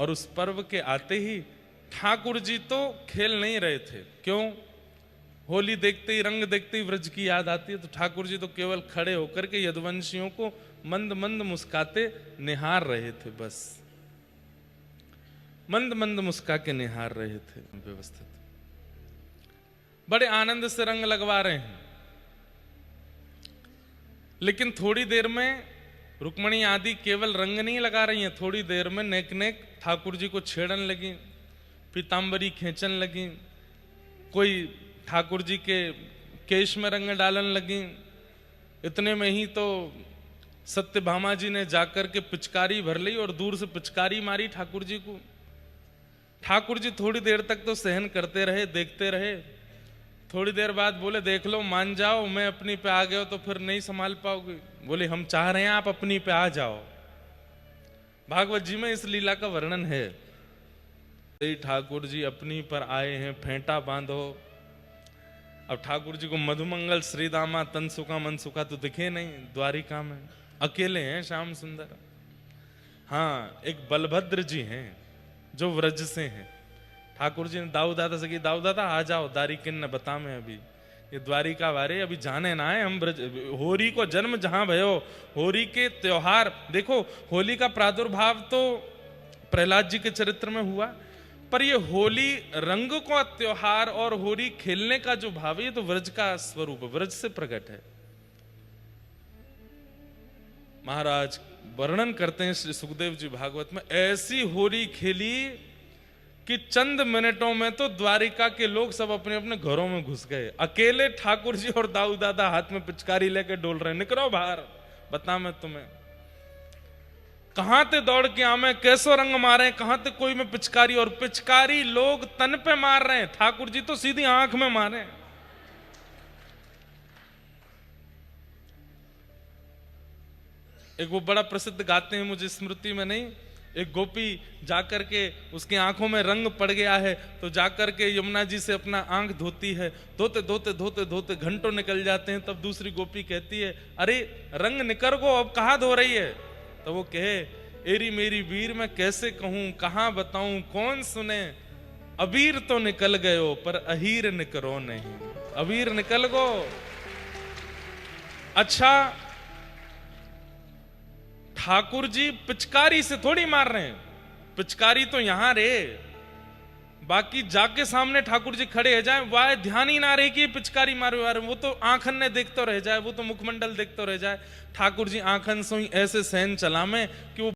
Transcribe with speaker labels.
Speaker 1: और उस पर्व के आते ही ठाकुर जी तो खेल नहीं रहे थे। क्यों? होली देखते ही, रंग देखते ही व्रज की याद आती है। तो ठाकुर जी तो केवल खड़े होकर के यदुवंशियों को मंद मंद मुस्काते निहार रहे थे। बस मंद मंद मुस्का के निहार रहे थे। व्यवस्थित बड़े आनंद से रंग लगवा रहे हैं, लेकिन थोड़ी देर में रुक्मणी आदि केवल रंग नहीं लगा रही हैं, थोड़ी देर में नेक नेक ठाकुर जी को छेड़न लगी, पीताम्बरी खींचन लगी, कोई ठाकुर जी के केश में रंग डालन लगी। इतने में ही तो सत्यभामा जी ने जाकर के पिचकारी भर ली और दूर से पिचकारी मारी ठाकुर जी को। ठाकुर जी थोड़ी देर तक तो सहन करते रहे, देखते रहे। थोड़ी देर बाद बोले, देख लो, मान जाओ, मैं अपनी पे आ गया तो फिर नहीं संभाल पाओगे। बोले, हम चाह रहे हैं आप अपनी पे आ जाओ। भागवत जी में इस लीला का वर्णन है। ठाकुर जी अपनी पर आए हैं, फेंटा बांधो। अब ठाकुर जी को मधुमंगल, श्रीदामा, तनसुका, मनसुका तो दिखे नहीं द्वारिका में, अकेले हैं श्याम सुंदर। हाँ, एक बलभद्र जी हैं जो व्रज से हैं। ठाकुर जी ने दाऊ दादा से कही, दाऊ दादा आ जाओ, दारिकिन ने बता में अभी ये द्वारिका वारे अभी जाने ना है हम ब्रज। होरी को जन्म जहां भयो, होरी के त्योहार देखो। होली का प्रादुर्भाव तो प्रहलाद जी के चरित्र में हुआ, पर ये होली रंग का त्योहार और होली खेलने का जो भाव है, ये तो व्रज का स्वरूप, व्रज से प्रकट है। महाराज वर्णन करते हैं श्री सुखदेव जी भागवत में, ऐसी होली खेली कि चंद मिनटों में तो द्वारिका के लोग सब अपने अपने घरों में घुस गए। अकेले ठाकुर जी और दाऊ दादा हाथ में पिचकारी लेकर डोल रहे हैं, निकलो बाहर, बता मैं तुम्हें कहां ते दौड़ के आमे, कैसो रंग मारे, कहां ते कोई में पिचकारी, और पिचकारी लोग तन पे मार रहे हैं, ठाकुर जी तो सीधी आंख में मारे। एक वो बड़ा प्रसिद्ध गाते हैं, मुझे स्मृति में नहीं, एक गोपी जाकर के उसकी आंखों में रंग पड़ गया है तो जाकर के यमुना जी से अपना आंख धोती है। धोते धोते धोते धोते घंटों निकल जाते हैं। तब दूसरी गोपी कहती है, अरे रंग निकर गो, अब कहां धो रही है? तो वो कहे, एरी मेरी वीर मैं कैसे कहूं, कहां बताऊं, कौन सुने, अबीर तो निकल गयो पर अहीर निकरो नहीं। अबीर निकल गो। अच्छा, ठाकुर जी पिचकारी से थोड़ी मार रहे हैं, पिचकारी तो यहां रे, बाकी जाके सामने ठाकुर जी खड़े हो जाए, वह ध्यान ही ना रहे कि पिचकारी मारे, वो तो आंखन ने देखते रह जाए, वो तो मुखमंडल देखते रह जाए। ठाकुर जी आंखन से ही ऐसे सहन चला में कि वो